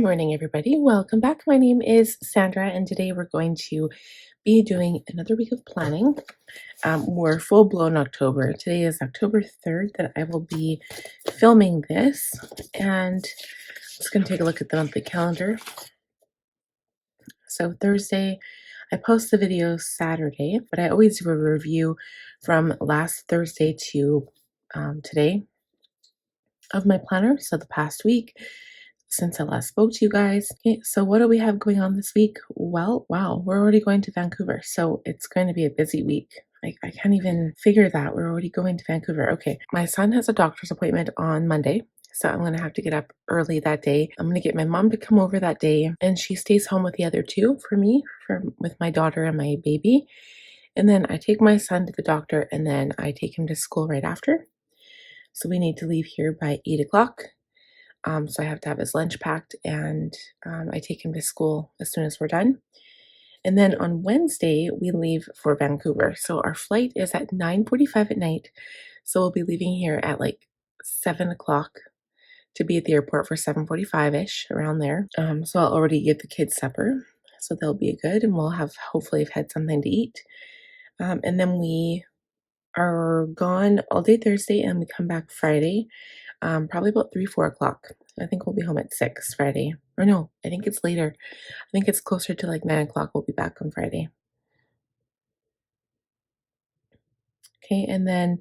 morning, everybody. Welcome back. My name is Sandra, and today we're going to be doing another week of planning. We're full blown October. Today is October 3rd that I will be filming this, and I'm just going to take a look at the monthly calendar. So, Thursday, I post the video Saturday, but I always do a review from last Thursday to today of my planner, so the past week since I last spoke to you guys. Okay, so what do we have going on this week? Well, wow, we're already going to Vancouver, so it's going to be a busy week. I can't even figure that. We're already going to Vancouver. Okay, my son has a doctor's appointment on Monday, so I'm going to have to get up early that day. I'm going to get my mom to come over that day, and she stays home with the other two with my daughter and my baby. And then I take my son to the doctor, and then I take him to school right after. So we need to leave here by 8 o'clock. So I have to have his lunch packed, and I take him to school as soon as we're done. And then on Wednesday, we leave for Vancouver. So our flight is at 9:45 at night. So we'll be leaving here at like 7 o'clock to be at the airport for 7:45-ish, around there. So I'll already give the kids supper. So they'll be good, and we'll hopefully have had something to eat. And then we are gone all day Thursday, and we come back Friday. Probably about 3, 4 o'clock. I think we'll be home at 6 Friday. Or no, I think it's later. I think it's closer to like 9 o'clock. We'll be back on Friday. Okay, and then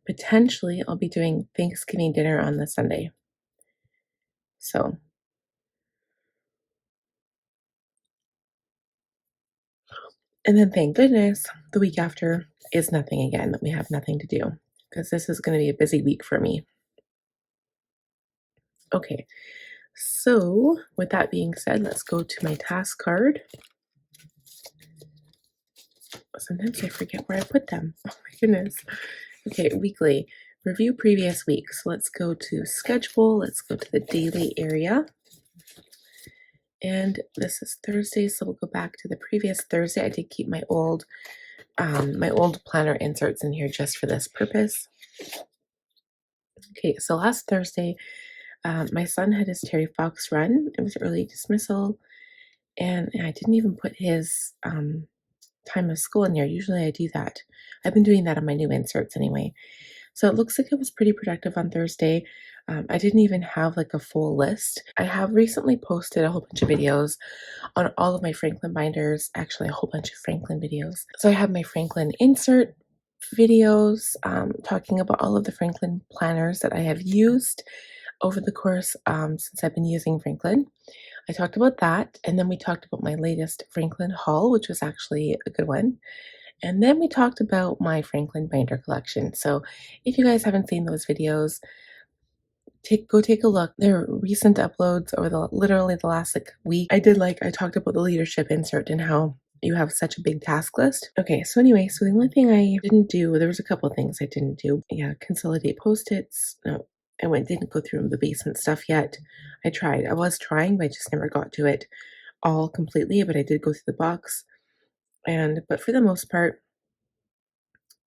potentially I'll be doing Thanksgiving dinner on the Sunday. So, and then thank goodness the week after is nothing again, that we have nothing to do, because this is going to be a busy week for me. Okay, so with that being said, let's go to my task card. Sometimes I forget where I put them. Oh my goodness. Okay, weekly. Review previous week. So let's go to schedule. Let's go to the daily area. And this is Thursday, so we'll go back to the previous Thursday. I did keep my old planner inserts in here just for this purpose. Okay, so last Thursday, my son had his Terry Fox run. It was early dismissal, and I didn't even put his time of school in here. Usually I do that. I've been doing that on my new inserts anyway. So it looks like it was pretty productive on Thursday. I didn't even have like a full list. I have recently posted a whole bunch of videos on all of my Franklin binders, actually a whole bunch of Franklin videos. So I have my Franklin insert videos talking about all of the Franklin planners that I have used over the course since I've been using Franklin. I talked about that, and then we talked about my latest Franklin haul, which was actually a good one. And then we talked about my Franklin binder collection. So if you guys haven't seen those videos, go take a look. They're recent uploads over literally the last week. I talked about the leadership insert and how you have such a big task list. Okay, so anyway, so the only thing I didn't do, there was a couple of things I didn't do. Yeah, consolidate post-its. No, didn't go through the basement stuff yet. I was trying, but I just never got to it all completely, but I did go through the box. But for the most part,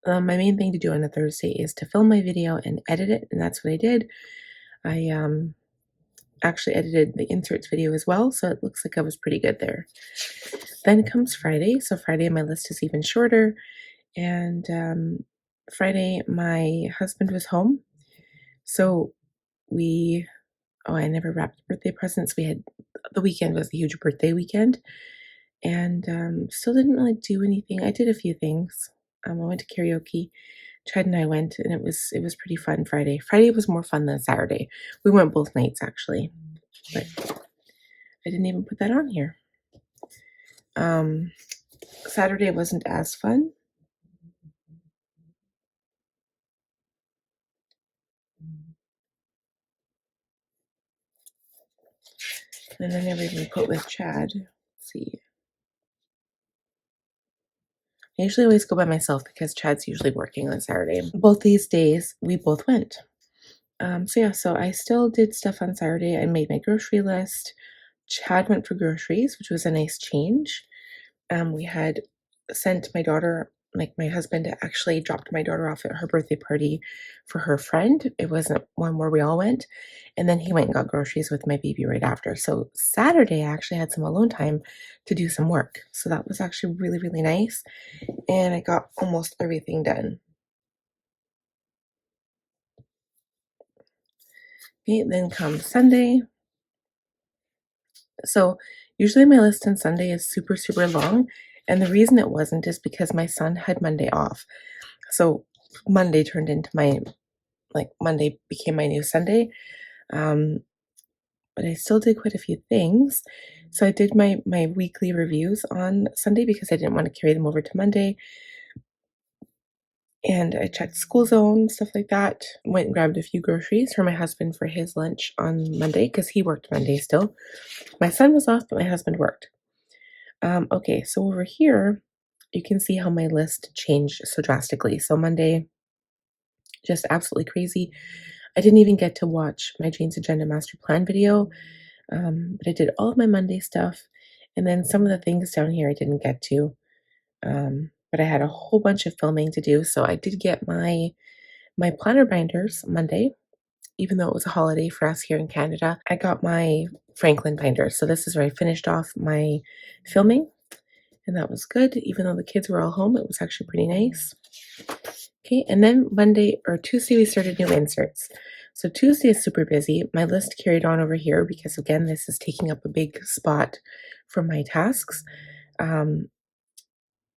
my main thing to do on a Thursday is to film my video and edit it, and that's what I did. I actually edited the inserts video as well, so it looks like I was pretty good there. Then comes Friday, so Friday my list is even shorter, and Friday my husband was home, so I never wrapped birthday presents. The weekend was a huge birthday weekend, and still didn't really do anything. I did a few things. I went to karaoke. Chad and I went, and it was pretty fun Friday. Friday was more fun than Saturday. We went both nights actually, but I didn't even put that on here. Saturday wasn't as fun. And I never even put with Chad. Let's see. I usually always go by myself because Chad's usually working on Saturday. Both these days, we both went. So I still did stuff on Saturday. I made my grocery list. Chad went for groceries, which was a nice change. We had sent my daughter like my husband actually dropped my daughter off at her birthday party for her friend. It wasn't one where we all went. And then he went and got groceries with my baby right after. So Saturday, I actually had some alone time to do some work. So that was actually really, really nice. And I got almost everything done. Okay, then comes Sunday. So usually my list on Sunday is super, super long. And the reason it wasn't is because my son had Monday off. So Monday turned into my, like, Monday became my new Sunday. Um, but I still did quite a few things. So I did my weekly reviews on Sunday because I didn't want to carry them over to Monday. And I checked school zone, stuff like that. Went and grabbed a few groceries for my husband for his lunch on Monday because he worked Monday still. My son was off, but my husband worked. Okay, so over here, you can see how my list changed so drastically. So Monday, just absolutely crazy. I didn't even get to watch my Jane's Agenda Master Plan video, but I did all of my Monday stuff. And then some of the things down here I didn't get to, but I had a whole bunch of filming to do. So I did get my planner binders Monday, even though it was a holiday for us here in Canada. I got my Franklin binders. So this is where I finished off my filming, and that was good. Even though the kids were all home, it was actually pretty nice. Okay, and then Monday or Tuesday, we started new inserts. So Tuesday is super busy. My list carried on over here because, again, this is taking up a big spot for my tasks.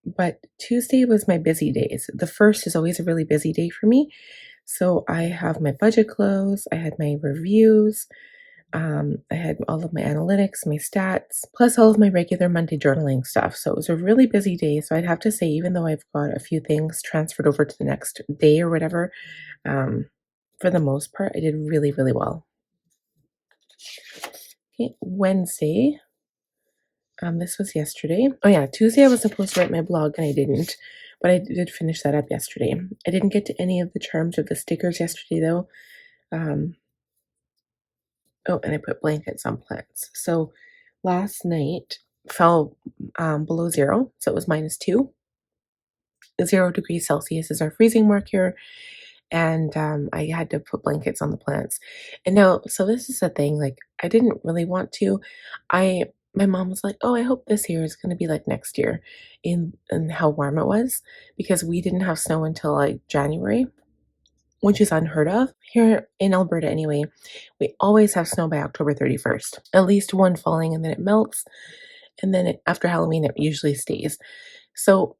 But Tuesday was my busy days. The first is always a really busy day for me. So I have my budget close, I had my reviews, I had all of my analytics, my stats, plus all of my regular Monday journaling stuff. So it was a really busy day. So I'd have to say, even though I've got a few things transferred over to the next day or whatever, um, for the most part, I did really, really well. Okay, Wednesday. This was yesterday. Oh yeah, Tuesday I was supposed to write my blog and I didn't, but I did finish that up yesterday. I didn't get to any of the charms or the stickers yesterday though. Um, oh, and I put blankets on plants. So last night fell below zero, so it was -2. 0 degrees Celsius is our freezing mark here, and I had to put blankets on the plants. And now, so this is the thing. Like, I didn't really want to. My mom was like, "Oh, I hope this year is going to be like next year, in how warm it was, because we didn't have snow until like January." Which is unheard of here in Alberta anyway. We always have snow by October 31st, at least one falling, and then it melts. And then after Halloween, it usually stays. So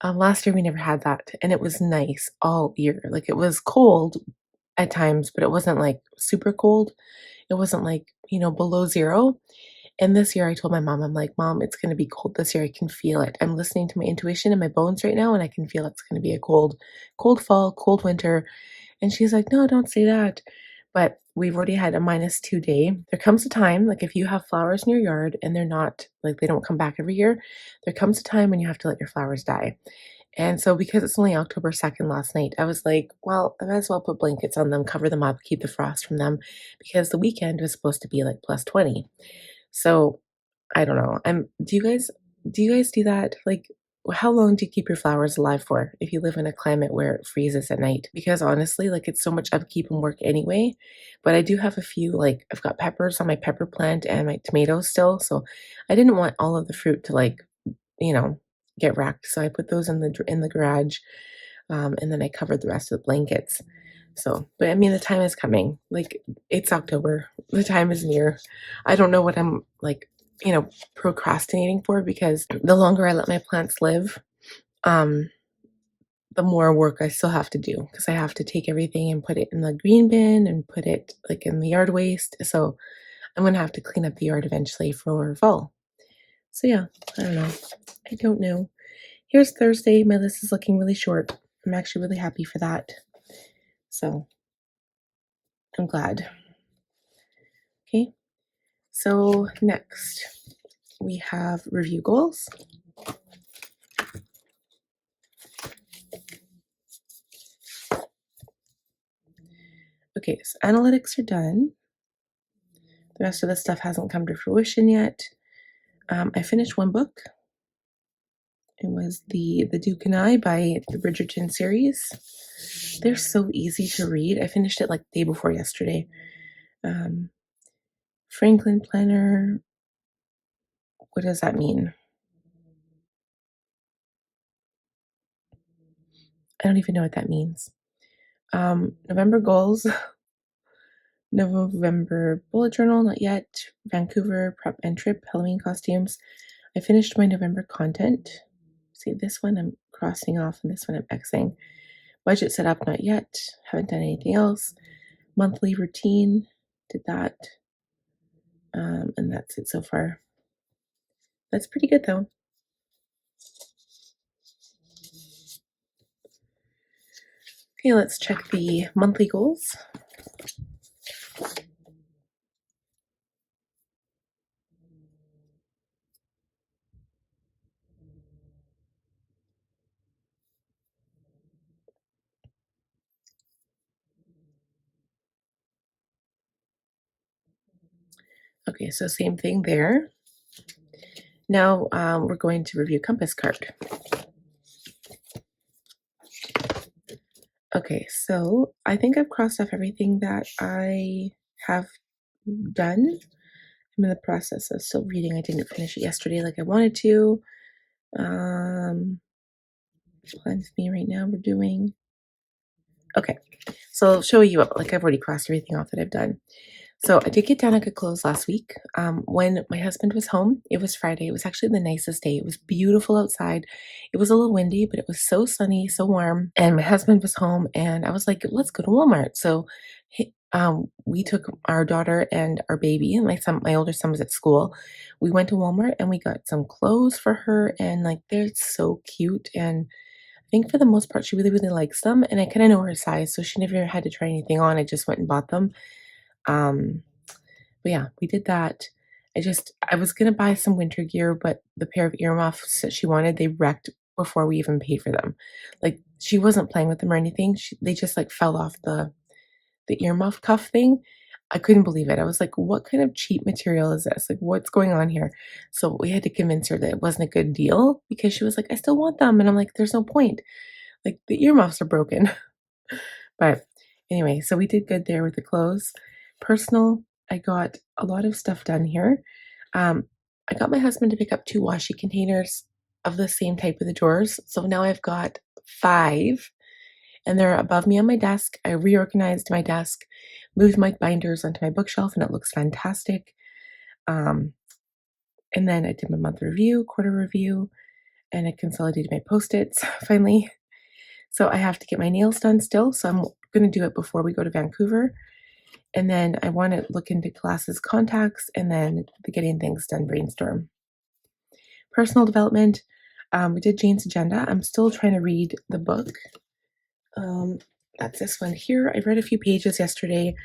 last year we never had that. And it was nice all year. Like, it was cold at times, but it wasn't like super cold. It wasn't like, below zero. And this year I told my mom, I'm like, "Mom, it's going to be cold this year. I can feel it. I'm listening to my intuition in my bones right now, and I can feel it's going to be a cold, cold fall, cold winter." And she's like, "No, don't say that." But we've already had a -2 day. There comes a time, like, if you have flowers in your yard and they're not, like, they don't come back every year, there comes a time when you have to let your flowers die. And so because it's only October 2nd last night, I was like, well, I might as well put blankets on them, cover them up, keep the frost from them, because the weekend was supposed to be like +20. So I don't know. Do you guys do that? Like, how long do you keep your flowers alive for if you live in a climate where it freezes at night? Because honestly, like, it's so much upkeep and work anyway. But I do have a few, like, I've got peppers on my pepper plant and my tomatoes still, so I didn't want all of the fruit to, like, you know, get wrecked. So I put those in the garage, and then I covered the rest with blankets. So, but I mean, the time is coming. Like, it's October. The time is near. I don't know what I'm, like, procrastinating for, because the longer I let my plants live, um, the more work I still have to do, because I have to take everything and put it in the green bin and put it, like, in the yard waste. So I'm gonna have to clean up the yard eventually for fall. So yeah, I don't know. I don't know. Here's Thursday. My list is looking really short. I'm actually really happy for that. So I'm glad. Okay. So next we have review goals. Okay, so analytics are done. The rest of the stuff hasn't come to fruition yet. I finished one book, It was the Duke and I by the Bridgerton series. They're so easy to read. I finished it like the day before yesterday. Um, Franklin Planner. What does that mean? I don't even know what that means. November goals. November bullet journal, not yet. Vancouver prep and trip, Halloween costumes. I finished my November content. See, this one I'm crossing off and this one I'm Xing. Budget set up, not yet. Haven't done anything else. Monthly routine, did that. And that's it so far. That's pretty good though. Okay, let's check the monthly goals. Okay, so same thing there. Now we're going to review compass card. Okay, so I think I've crossed off everything that I have done. I'm in the process of still reading. I didn't finish it yesterday like I wanted to. Plan with me right now. We're doing okay. So I'll show you up. Like I've already crossed everything off that I've done. So I did get down a good close last week. When my husband was home, it was Friday. It was actually the nicest day. It was beautiful outside. It was a little windy, but it was so sunny, so warm. And my husband was home, and I was like, "Let's go to Walmart." So, we took our daughter and our baby, and my older son was at school. We went to Walmart and we got some clothes for her, and like they're so cute. And I think for the most part, she really, really likes them. And I kind of know her size, so she never had to try anything on. I just went and bought them. Um, but yeah, we did that. I was gonna buy some winter gear, but the pair of earmuffs that she wanted, they wrecked before we even paid for them. Like she wasn't playing with them or anything. They just like fell off the earmuff cuff thing. I couldn't believe it. I was like, what kind of cheap material is this? Like, what's going on here? So we had to convince her that it wasn't a good deal because she was like, I still want them. And I'm like, there's no point. Like the earmuffs are broken. But anyway, so we did good there with the clothes. Personal, I got a lot of stuff done here. Um, I got my husband to pick up 2 washi containers of the same type of the drawers. So now I've got 5 and they're above me on my desk. I reorganized my desk, moved my binders onto my bookshelf, and it looks fantastic. Um, and then I did my month review, quarter review, and I consolidated my post-its finally. So I have to get my nails done still. So I'm going to do it before we go to Vancouver. And then I want to look into classes contacts and then the getting things done brainstorm. Personal development. We did Jane's agenda. I'm still trying to read the book. That's this one here. I read a few pages yesterday,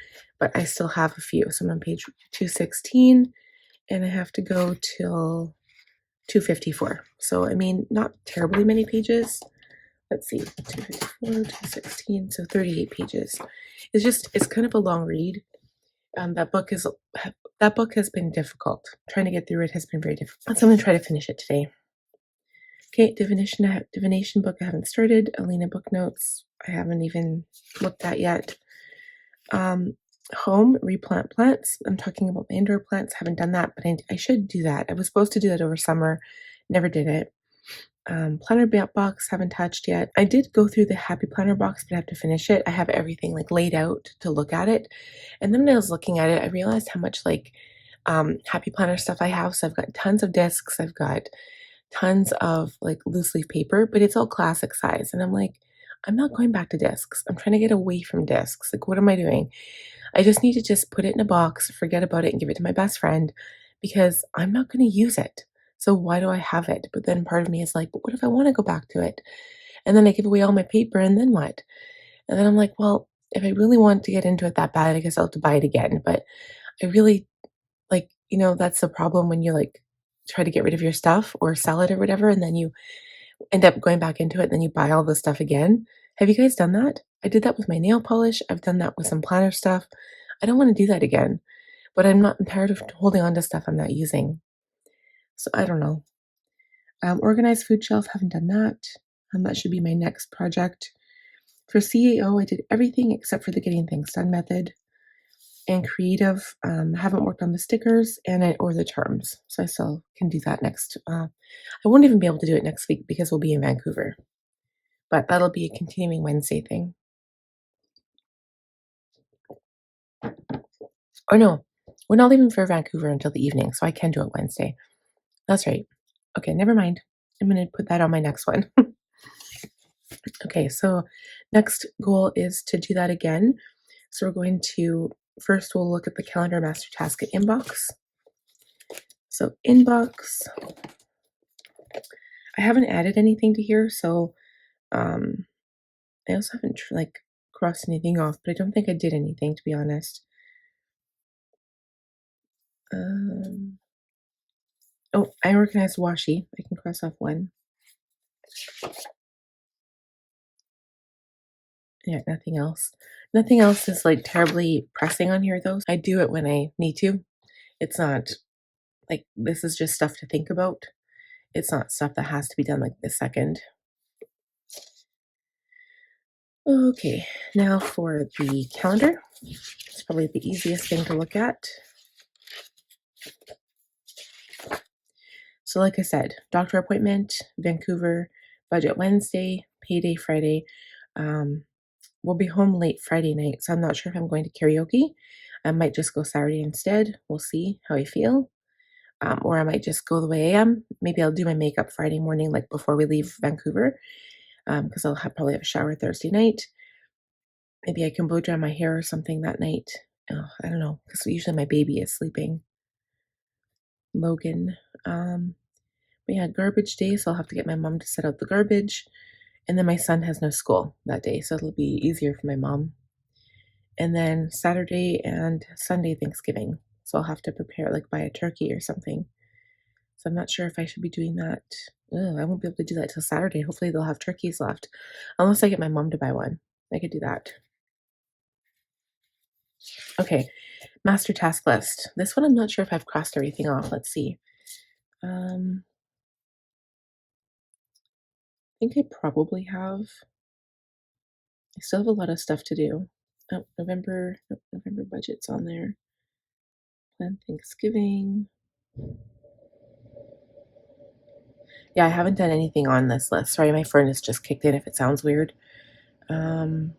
but I still have a few. So I'm on page 216 and I have to go till 254. So, I mean, not terribly many pages. Let's see, 254, 216, so 38 pages. It's kind of a long read. That book has been difficult. Trying to get through it has been very difficult. So I'm gonna try to finish it today. Okay, divination book I haven't started. Alina book notes I haven't even looked at yet. Home replant plants. I'm talking about my indoor plants. Haven't done that, but I should do that. I was supposed to do that over summer, never did it. Planner box haven't touched yet. I did go through the happy planner box, but I have to finish it. I have everything like laid out to look at it, and then when I was looking at it, I realized how much like happy planner stuff I have. So I've got tons of discs. I've got tons of like loose leaf paper, but it's all classic size, and I'm like, I'm not going back to discs. I'm trying to get away from discs. Like, what am I doing? I just need to just put it in a box, forget about it, and give it to my best friend because I'm not going to use it. So why do I have it? But then part of me is like, but what if I want to go back to it? And then I give away all my paper and then what? And then I'm like, well, if I really want to get into it that bad, I guess I'll have to buy it again. But I really like, that's the problem when you like try to get rid of your stuff or sell it or whatever, and then you end up going back into it, and then you buy all the stuff again. Have you guys done that? I did that with my nail polish. I've done that with some planner stuff. I don't want to do that again, but I'm tired of holding on to stuff I'm not using. So I don't know. Organized food shelf, haven't done that. That should be my next project. For CAO, I did everything except for the getting things done method. And creative, haven't worked on the stickers or the charms, so I still can do that next. I won't even be able to do it next week because we'll be in Vancouver, but that'll be a continuing Wednesday thing. Or no, we're not leaving for Vancouver until the evening, so I can do it Wednesday. That's right. Okay, never mind. I'm going to put that on my next one. Okay, so next goal is to do that again. So we're going to, first we'll look at the calendar master task at inbox. So inbox, I haven't added anything to here, so I also haven't like crossed anything off, but I don't think I did anything, to be honest. Oh, I organized washi. I can cross off one. Yeah, nothing else. Nothing else is like terribly pressing on here though. I do it when I need to. It's not like this is just stuff to think about. It's not stuff that has to be done like this second. Okay, now for the calendar. It's probably the easiest thing to look at. So like I said, doctor appointment, Vancouver, budget Wednesday, payday Friday. We'll be home late Friday night, so I'm not sure if I'm going to karaoke. I might just go Saturday instead. We'll see how I feel. Or I might just go the way I am. Maybe I'll do my makeup Friday morning, like before we leave Vancouver, because I'll probably have a shower Thursday night. Maybe I can blow dry my hair or something that night. I don't know, because usually my baby is sleeping. Logan. But yeah, garbage day, so I'll have to get my mom to set out the garbage. And then my son has no school that day, so it'll be easier for my mom. And then Saturday and Sunday Thanksgiving. So I'll have to prepare, like buy a turkey or something. So I'm not sure if I should be doing that. I won't be able to do that till Saturday. Hopefully they'll have turkeys left. Unless I get my mom to buy one. I could do that. Okay, master task list. This one I'm not sure if I've crossed everything off. Let's see. I think I probably have. I still have a lot of stuff to do. Oh, November budget's on there. Plan Thanksgiving. Yeah, I haven't done anything on this list. Sorry, my furnace just kicked in if it sounds weird. No,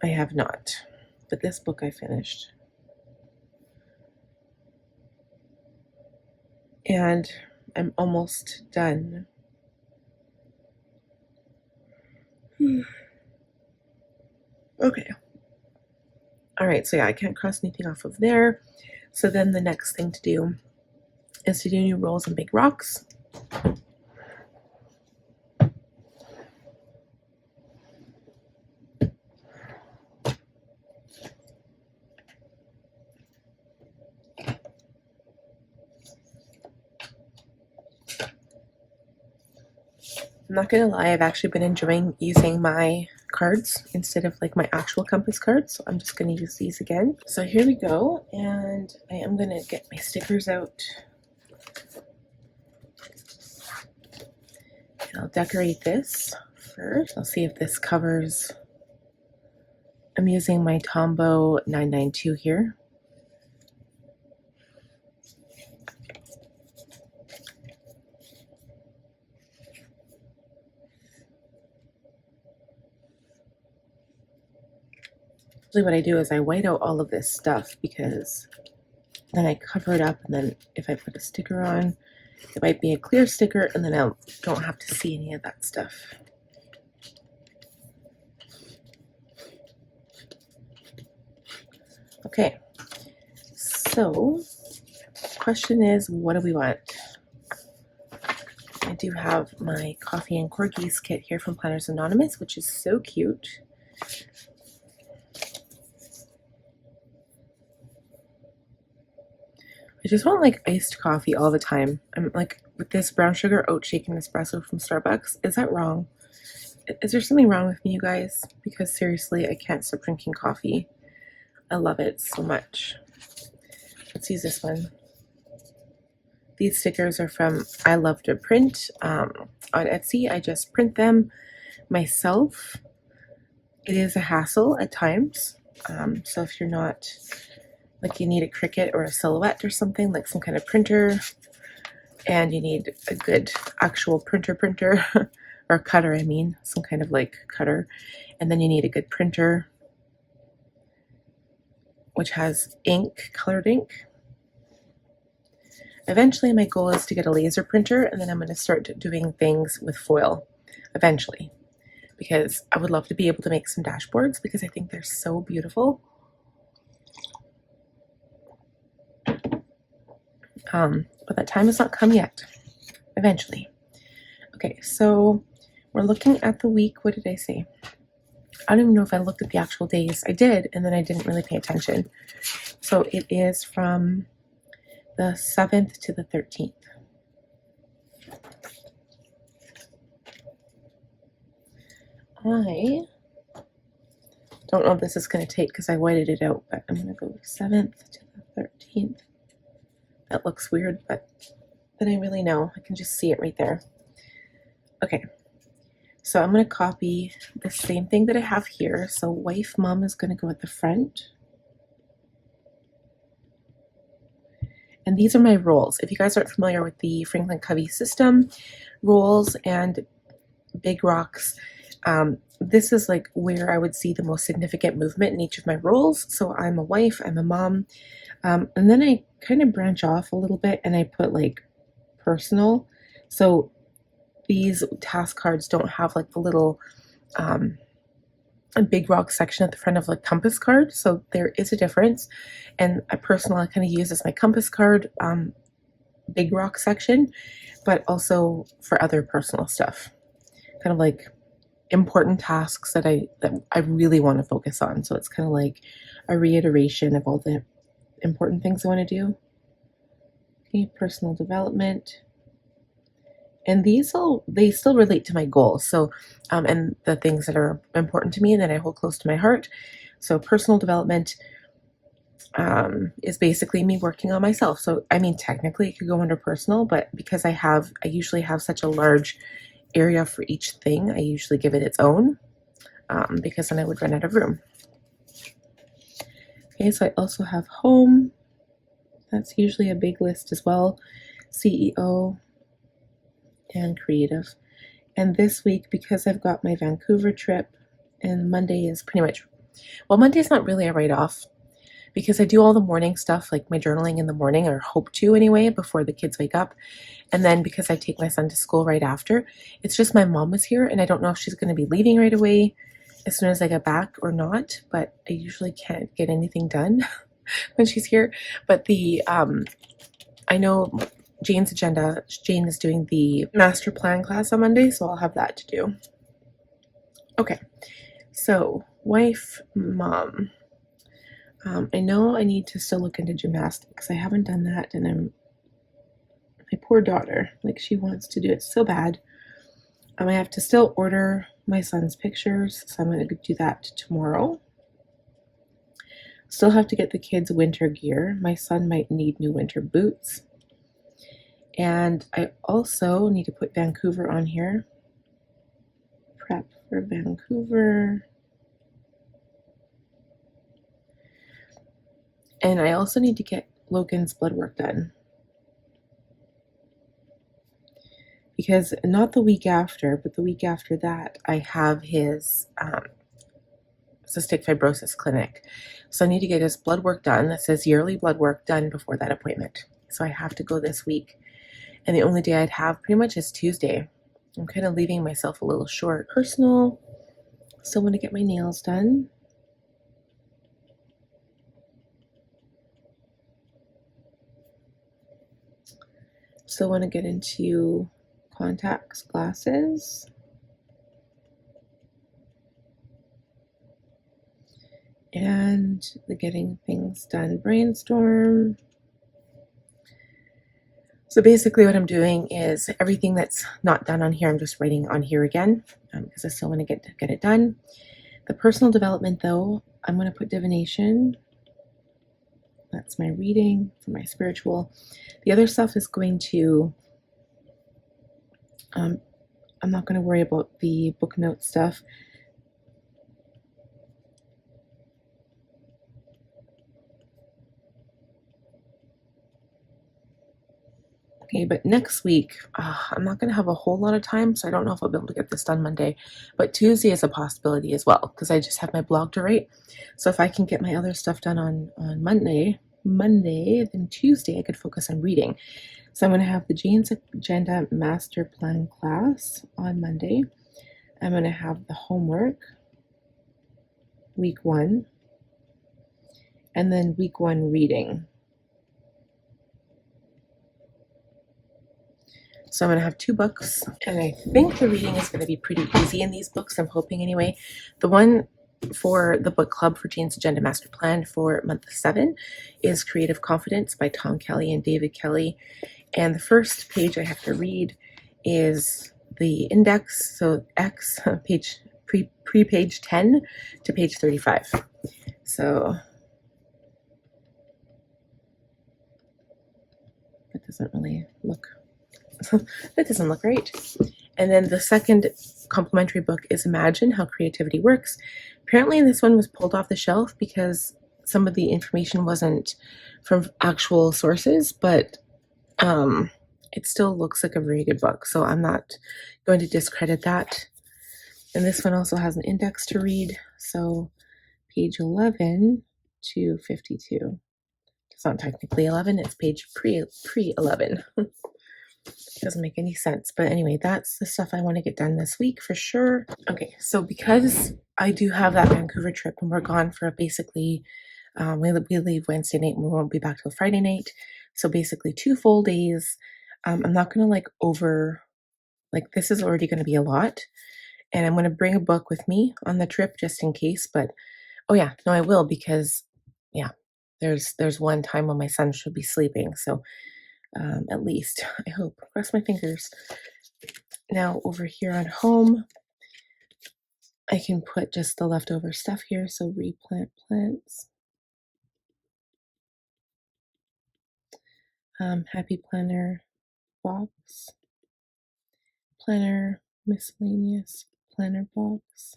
I have not. But this book I finished. And I'm almost done. Okay. All right, so yeah, I can't cross anything off of there. So then the next thing to do is to do new rolls and big rocks. I'm not gonna lie, I've actually been enjoying using my cards instead of like my actual compass cards, so I'm just gonna use these again. So here we go, and I am gonna get my stickers out. And I'll decorate this first. I'll see if this covers. I'm using my Tombow 992 here. Usually what I do is I white out all of this stuff because then I cover it up, and then if I put a sticker on, it might be a clear sticker, and then I don't have to see any of that stuff. Okay, so question is, what do we want? I do have my coffee and corgis kit here from Planners Anonymous, which is so cute. I just want like iced coffee all the time. I'm like, with this brown sugar oat shake and espresso from Starbucks, is that wrong? Is there something wrong with me, you guys? Because seriously, I can't stop drinking coffee. I love it so much. Let's use this one. These stickers are from I Love to Print on Etsy. I just print them myself. It is a hassle at times. So if you're not, like, you need a Cricut or a Silhouette or something, like some kind of printer, and you need a good actual printer or cutter, I mean, some kind of like cutter, and then you need a good printer which has ink, colored ink. Eventually my goal is to get a laser printer, and then I'm going to start doing things with foil eventually, because I would love to be able to make some dashboards because I think they're so beautiful. But that time has not come yet. Eventually. Okay, so we're looking at the week. What did I say? I don't even know if I looked at the actual days. I did, and then I didn't really pay attention. So it is from the 7th to the 13th. I don't know if this is going to take because I whited it out, but I'm going to go 7th to the 13th. That looks weird, but then I really know. I can just see it right there. Okay, so I'm going to copy the same thing that I have here. So wife, mom is going to go at the front. And these are my rolls. If you guys aren't familiar with the Franklin Covey system, rolls and big rocks, this is like where I would see the most significant movement in each of my roles. So I'm a wife, I'm a mom, and then I kind of branch off a little bit and I put like personal. So these task cards don't have like the little a big rock section at the front of the compass card, so there is a difference. And a personal I kind of use as my compass card big rock section, but also for other personal stuff, kind of like important tasks that I really want to focus on. So it's kind of like a reiteration of all the important things I want to do. Okay, personal development. And they still relate to my goals. So, and the things that are important to me and that I hold close to my heart. So personal development is basically me working on myself. So, I mean, technically it could go under personal, but because I usually have such a large area for each thing, I usually give it its own, because then I would run out of room. Okay, so I also have home. That's usually a big list as well. CEO. And creative. And this week, because I've got my Vancouver trip, and Monday is pretty much, well, Monday's not really a write-off because I do all the morning stuff, like my journaling in the morning, or hope to anyway, before the kids wake up. And then because I take my son to school right after, it's just my mom is here, and I don't know if she's going to be leaving right away as soon as I get back or not, but I usually can't get anything done when she's here. But I know Jane's agenda. Jane is doing the master plan class on Monday, so I'll have that to do. Okay, so wife, mom. I know I need to still look into gymnastics. I haven't done that, and my poor daughter, like, she wants to do it so bad. I have to still order my son's pictures, so I'm going to do that tomorrow. Still have to get the kids winter gear. My son might need new winter boots. And I also need to put Vancouver on here. Prep for Vancouver. And I also need to get Logan's blood work done. Because not the week after, but the week after that, I have his cystic fibrosis clinic. So I need to get his blood work done. That says yearly blood work done before that appointment. So I have to go this week. And the only day I'd have pretty much is Tuesday. I'm kind of leaving myself a little short. Personal, still want to get my nails done. Still want to get into contacts, glasses. And the getting things done brainstorm. So basically what I'm doing is everything that's not done on here, I'm just writing on here again, because I still want to get it done. The personal development, though, I'm going to put divination. That's my reading for my spiritual. The other stuff is going to, I'm not going to worry about the book note stuff. Okay, but next week, I'm not going to have a whole lot of time, so I don't know if I'll be able to get this done Monday. But Tuesday is a possibility as well, because I just have my blog to write. So if I can get my other stuff done on Monday, then Tuesday I could focus on reading. So I'm going to have the Jane's Agenda Master Plan class on Monday. I'm going to have the homework, week 1, and then week 1 reading. So I'm going to have 2 books, and I think the reading is going to be pretty easy in these books. I'm hoping anyway. The one for the book club for Jane's Agenda Master Plan for month 7 is Creative Confidence by Tom Kelly and David Kelly. And the first page I have to read is the index, so X, page pre-page 10 to page 35. So that doesn't really look, that doesn't look right. And then the second complimentary book is Imagine How Creativity Works. Apparently this one was pulled off the shelf because some of the information wasn't from actual sources, but it still looks like a very good book, so I'm not going to discredit that. And this one also has an index to read, so page 11 to 52. It's not technically 11, it's page pre-11. It doesn't make any sense, but anyway, that's the stuff I want to get done this week for sure. Okay, so because I do have that Vancouver trip and we're gone for basically, we leave Wednesday night and we won't be back till Friday night, so basically 2 full days. I'm not going to this is already going to be a lot, and I'm going to bring a book with me on the trip just in case, but oh yeah, no, I will, because yeah, there's one time when my son should be sleeping, so at least, I hope. Cross my fingers. Now over here on home, I can put just the leftover stuff here. So replant plants. Happy planner box. Planner miscellaneous planner box.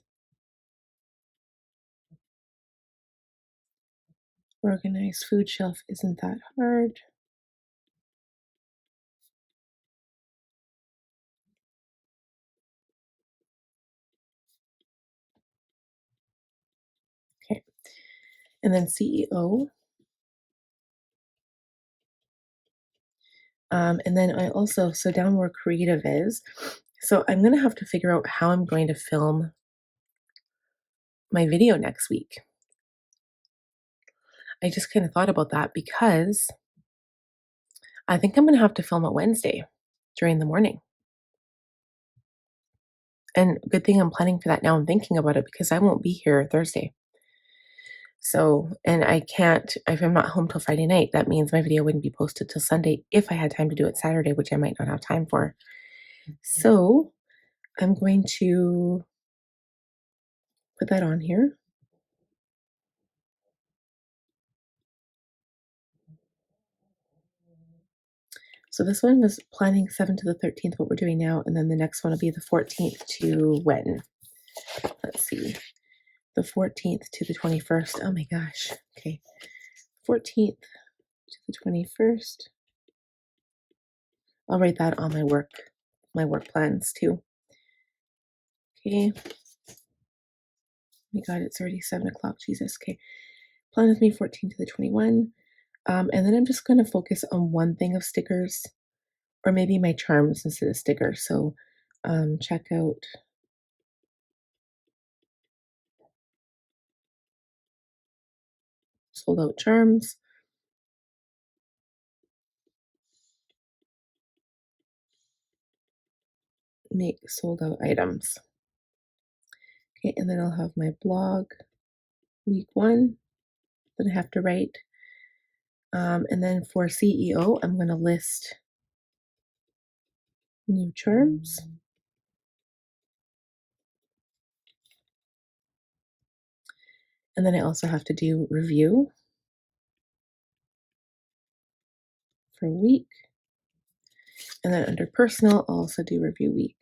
Organized food shelf isn't that hard. Okay. And then CEO. And then I also, so down where creative is, so I'm going to have to figure out how I'm going to film my video next week. I just kind of thought about that because I think I'm going to have to film it Wednesday during the morning. And good thing I'm planning for that now. I'm thinking about it because I won't be here Thursday. So, and I can't, if I'm not home till Friday night, that means my video wouldn't be posted till Sunday if I had time to do it Saturday, which I might not have time for. So I'm going to put that on here. So this one was planning 7th to the 13th, what we're doing now. And then the next one will be the 14th to when? Let's see. The 14th to the 21st. Oh my gosh. Okay. 14th to the 21st. I'll write that on my work plans too. Okay. Oh my God, it's already 7 o'clock. Jesus. Okay. Plan with me 14 to the 21. And then I'm just going to focus on one thing of stickers, or maybe my charms instead of stickers. So check out sold out charms. Make sold out items. Okay, and then I'll have my blog week 1 that I have to write. And then for CEO, I'm going to list new charms. And then I also have to do review. for a week. And then under personal, I'll also do review week.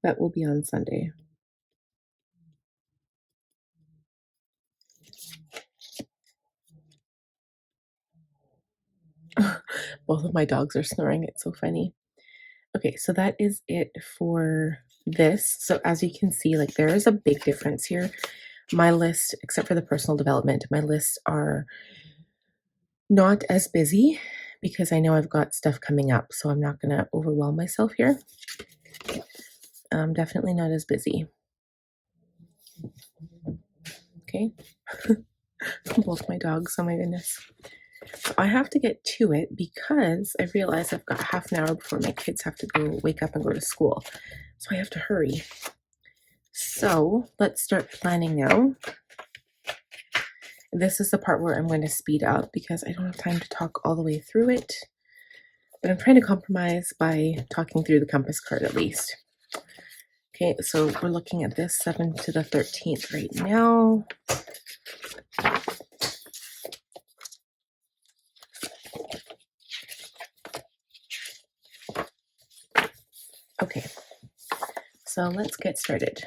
That will be on Sunday. Both of my dogs are snoring. It's so funny. Okay, so that is it for this. So as you can see, like there is a big difference here. My list, except for the personal development, my lists are not as busy because I know I've got stuff coming up. So I'm not going to overwhelm myself here. Definitely not as busy. Okay. Both my dogs, oh my goodness. So I have to get to it because I realize I've got half an hour before my kids have to go wake up and go to school. So I have to hurry. So let's start planning now. This is the part where I'm going to speed up because I don't have time to talk all the way through it. But I'm trying to compromise by talking through the compass card at least. Okay, so we're looking at this 7th to the 13th right now. Okay, so let's get started.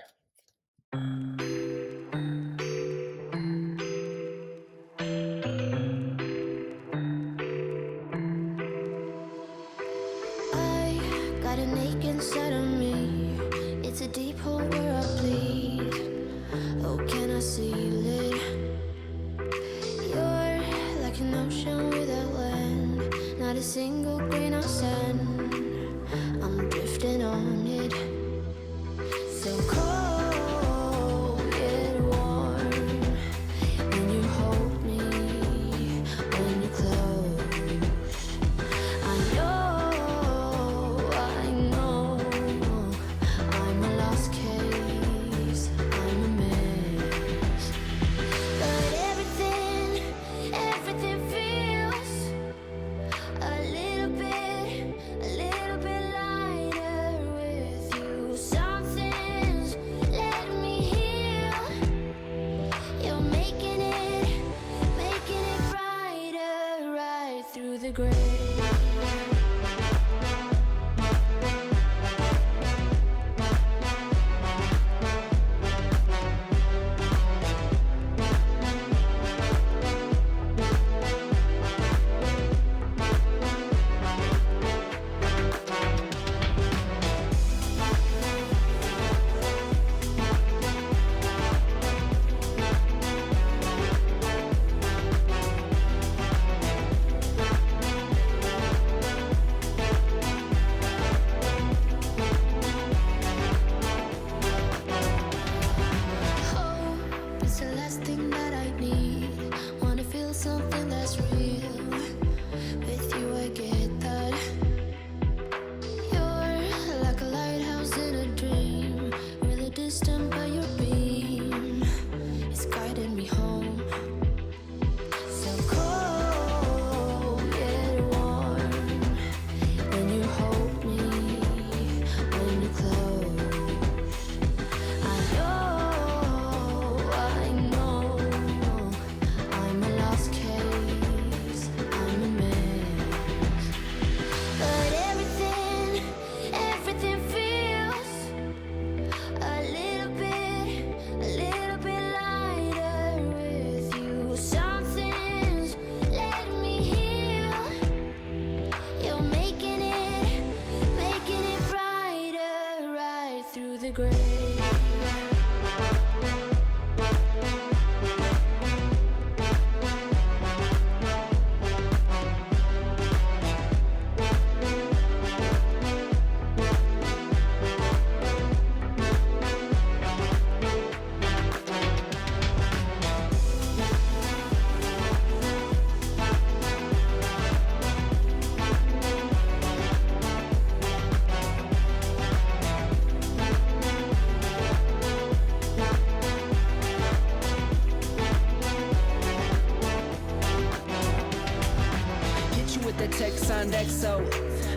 Inside of me, it's a deep hole where I bleed. Oh, can I seal it? You're like an ocean without land, not a single grain of sand. I'm drifting on it, so cold yet warm. When you hold me, when you close, I know.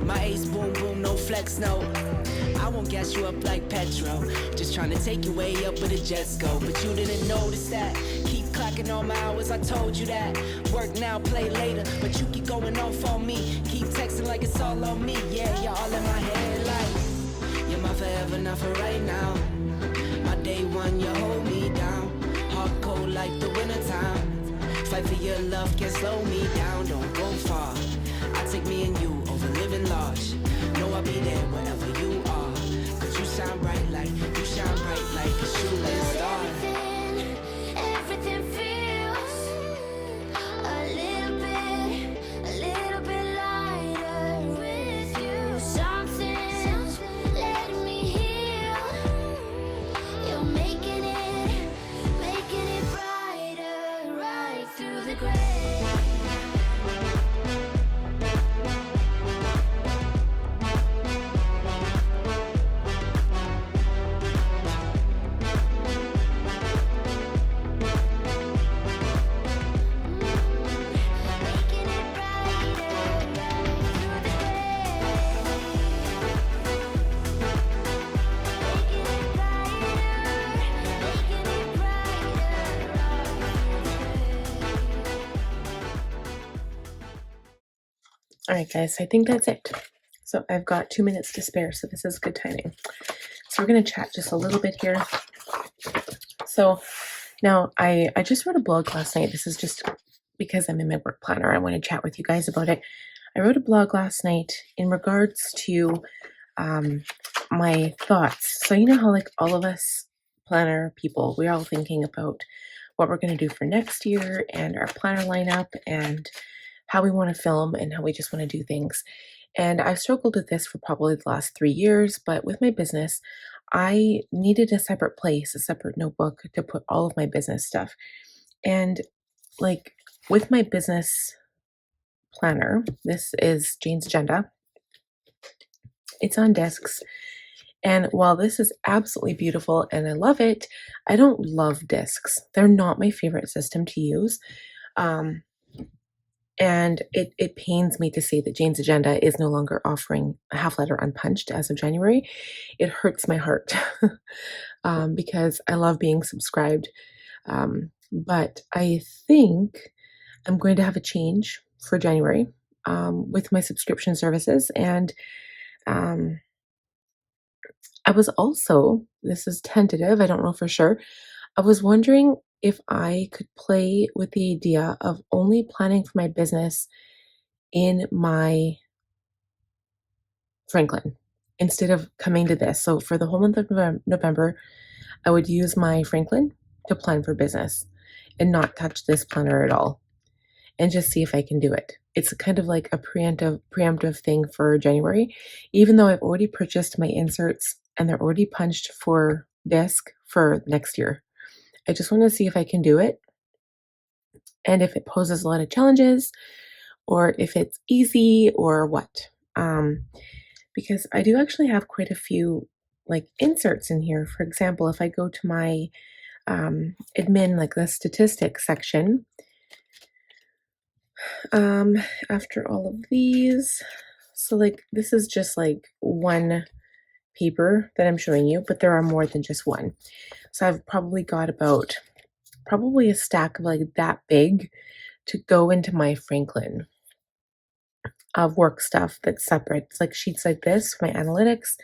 My ace boom boom, no flex, no. I won't gas you up like petrol. Just trying to take your way up with a jet go. But you didn't notice that. Keep clocking all my hours, I told you that. Work now, play later, but you keep going off on me. Keep texting like it's all on me. Yeah, you're all in my head like you're my forever, not for right now. My day one, you hold me down. Hard cold like the wintertime. Fight for your love, can't slow me down. Don't go far. I take me and you over living large. Know I'll be there wherever you are. Cause you shine bright like a shooting star. Everything feels a little bit lighter with you. Something's letting me heal. You're making it brighter right through the gray. All right, guys, I think that's it. So I've got 2 minutes to spare, so this is good timing. So we're going to chat just a little bit here. So now I just wrote a blog last night. This is just because I'm in my work planner. I want to chat with you guys about it. I wrote a blog last night in regards to my thoughts. So you know how like all of us planner people, we're all thinking about what we're going to do for next year and our planner lineup and how we want to film and how we just want to do things. And I've struggled with this for probably the last 3 years, but with my business, I needed a separate place, a separate notebook to put all of my business stuff. And like with my business planner, this is Jane's agenda. It's on discs. And while this is absolutely beautiful and I love it, I don't love discs. They're not my favorite system to use. And it pains me to say that Jane's Agenda is no longer offering a half letter unpunched as of January. It hurts my heart because I love being subscribed. But I think I'm going to have a change for January with my subscription services. And I was also, this is tentative, I don't know for sure, I was wondering if I could play with the idea of only planning for my business in my Franklin instead of coming to this. So for the whole month of November, I would use my Franklin to plan for business and not touch this planner at all and just see if I can do it. It's kind of like a preemptive thing for January, even though I've already purchased my inserts and they're already punched for disc for next year. I just want to see if I can do it and if it poses a lot of challenges or if it's easy or what. Because I do actually have quite a few like inserts in here. For example, if I go to my admin, like the statistics section, after all of these, so like this is just like one paper that I'm showing you, but there are more than just one. So I've probably got about a stack of like that big to go into my Franklin of work stuff that's separate. It's like sheets like this for my analytics,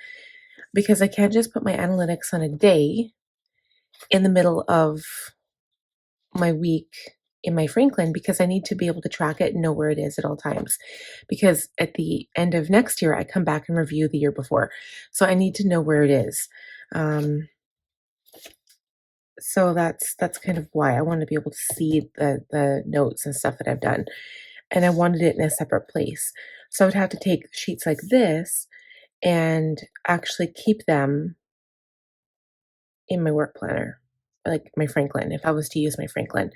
because I can't just put my analytics on a day in the middle of my week in my Franklin, because I need to be able to track it and know where it is at all times. Because at the end of next year, I come back and review the year before. So I need to know where it is. So that's kind of why I want to be able to see the notes and stuff that I've done. And I wanted it in a separate place. So I would have to take sheets like this and actually keep them in my work planner, like my Franklin, if I was to use my Franklin.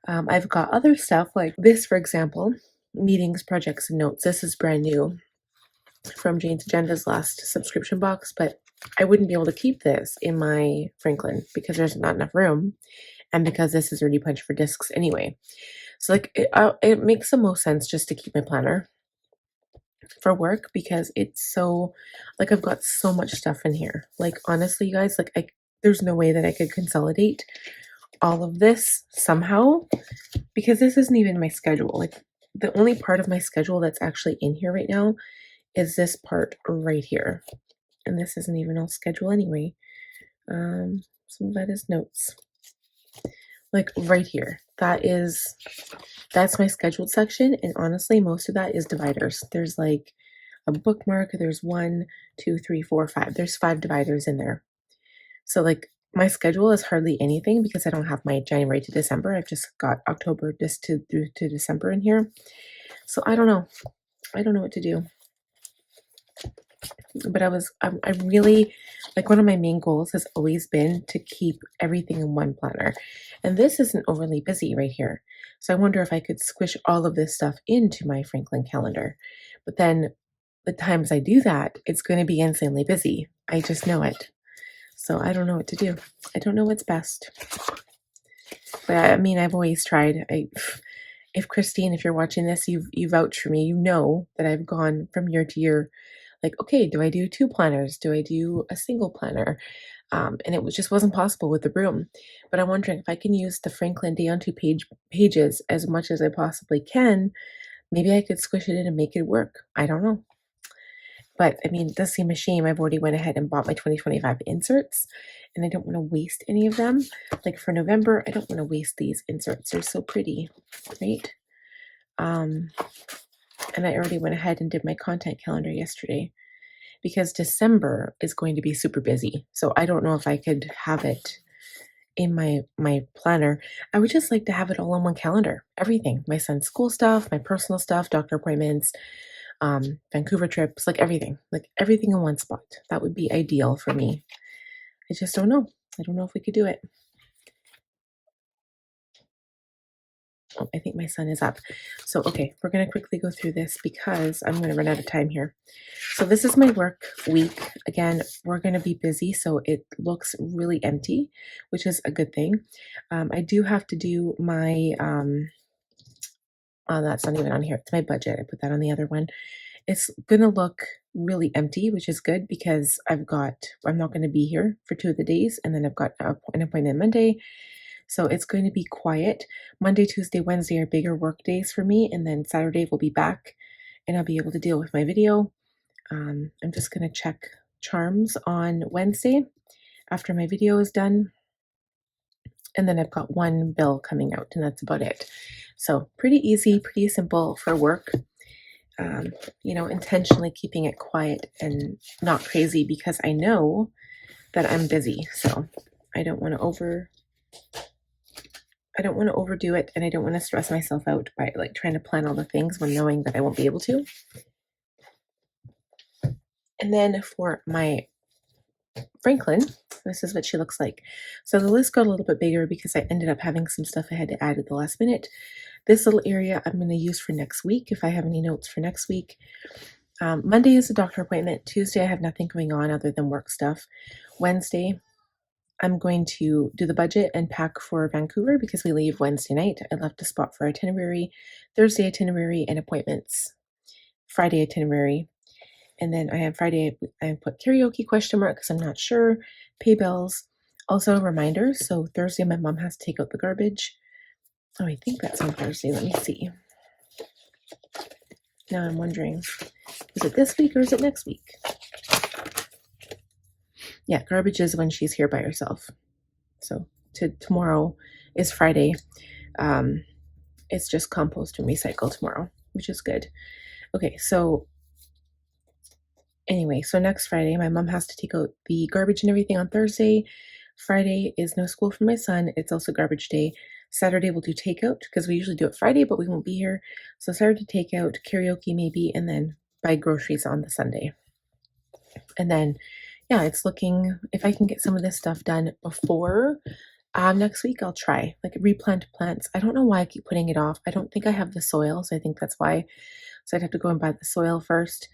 I've got other stuff like this, for example, meetings, projects, and notes. This is brand new from Jane's Agenda's last subscription box, but I wouldn't be able to keep this in my Franklin because there's not enough room and because this is already punched for discs anyway. So like it makes the most sense just to keep my planner for work because it's so, like I've got so much stuff in here. Like honestly, you guys, like there's no way that I could consolidate all of this somehow, because this isn't even my schedule. Like, the only part of my schedule that's actually in here right now is this part right here. And this isn't even all schedule anyway. Some of that is notes. Like right here. That's my scheduled section. And honestly, most of that is dividers. There's like a bookmark. There's 1, 2, 3, 4, 5. There's 5 dividers in there. So like my schedule is hardly anything because I don't have my January to December. I've just got October just through to December in here. So I don't know. I don't know what to do. But I really, like, one of my main goals has always been to keep everything in one planner. And this isn't overly busy right here. So I wonder if I could squish all of this stuff into my Franklin calendar. But then the times I do that, it's going to be insanely busy. I just know it. So I don't know what to do. I don't know what's best. But I mean, I've always tried. If Christine, if you're watching this, you vouch for me. You know that I've gone from year to year. Like, okay, do I do 2 planners? Do I do a single planner? And it just wasn't possible with the room. But I'm wondering if I can use the Franklin Day on 2 pages as much as I possibly can. Maybe I could squish it in and make it work. I don't know. But I mean, it does seem a shame. I've already went ahead and bought my 2025 inserts, and I don't want to waste any of them. Like for November, I don't want to waste these inserts. They're so pretty, right? And I already went ahead and did my content calendar yesterday because December is going to be super busy. So I don't know if I could have it in my planner. I would just like to have it all on one calendar. Everything. My son's school stuff, my personal stuff, doctor appointments, Vancouver trips, like everything in one spot. That would be ideal for me. I just don't know. I don't know if we could do it. Oh, I think my son is up. So, okay, we're going to quickly go through this because I'm going to run out of time here. So this is my work week. Again, we're going to be busy, so it looks really empty, which is a good thing. I do have to do my, oh, that's not even on here. It's my budget. I put that on the other one. It's going to look really empty, which is good because I'm not going to be here for 2 of the days, and then I've got an appointment Monday. So it's going to be quiet. Monday, Tuesday, Wednesday are bigger work days for me, and then Saturday we'll be back and I'll be able to deal with my video. I'm just going to check charms on Wednesday after my video is done. And then I've got 1 bill coming out, and that's about it. So pretty easy, pretty simple for work. Intentionally keeping it quiet and not crazy because I know that I'm busy. So I don't want to overdo it, and I don't want to stress myself out by like trying to plan all the things when knowing that I won't be able to. And then for my Franklin, this is what she looks like. So the list got a little bit bigger because I ended up having some stuff I had to add at the last minute. This little area I'm going to use for next week if I have any notes for next week. Monday is a doctor appointment. Tuesday I have nothing going on other than work stuff. Wednesday I'm going to do the budget and pack for Vancouver because we leave Wednesday night. I left a spot for itinerary, Thursday itinerary, and appointments. Friday itinerary. And then I have Friday, I put karaoke question mark because I'm not sure. Pay bills. Also reminders. So Thursday my mom has to take out the garbage. Oh, I think that's on Thursday. Let me see. Now I'm wondering, is it this week or is it next week? Yeah, garbage is when she's here by herself. So tomorrow is Friday. It's just compost and recycle tomorrow, which is good. Okay, so anyway, so next Friday, my mom has to take out the garbage and everything on Thursday. Friday is no school for my son. It's also garbage day. Saturday we'll do takeout because we usually do it Friday, but we won't be here. So Saturday takeout, karaoke maybe, and then buy groceries on the Sunday. And then, yeah, it's looking, if I can get some of this stuff done before next week, I'll try. Like replant plants. I don't know why I keep putting it off. I don't think I have the soil, so I think that's why. So I'd have to go and buy the soil first.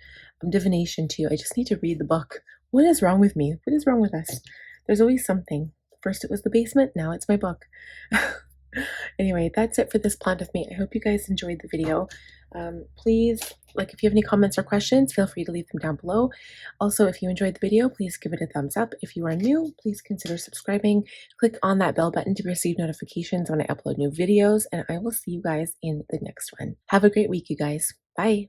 Divination too. I just need to read the book. What is wrong with me? What is wrong with us? There's always something. First it was the basement, now it's my book. Anyway, that's it for this plant with me. I hope you guys enjoyed the video. Please, like, if you have any comments or questions, feel free to leave them down below. Also, if you enjoyed the video, please give it a thumbs up. If you are new, please consider subscribing. Click on that bell button to receive notifications when I upload new videos, and I will see you guys in the next one. Have a great week, you guys. Bye.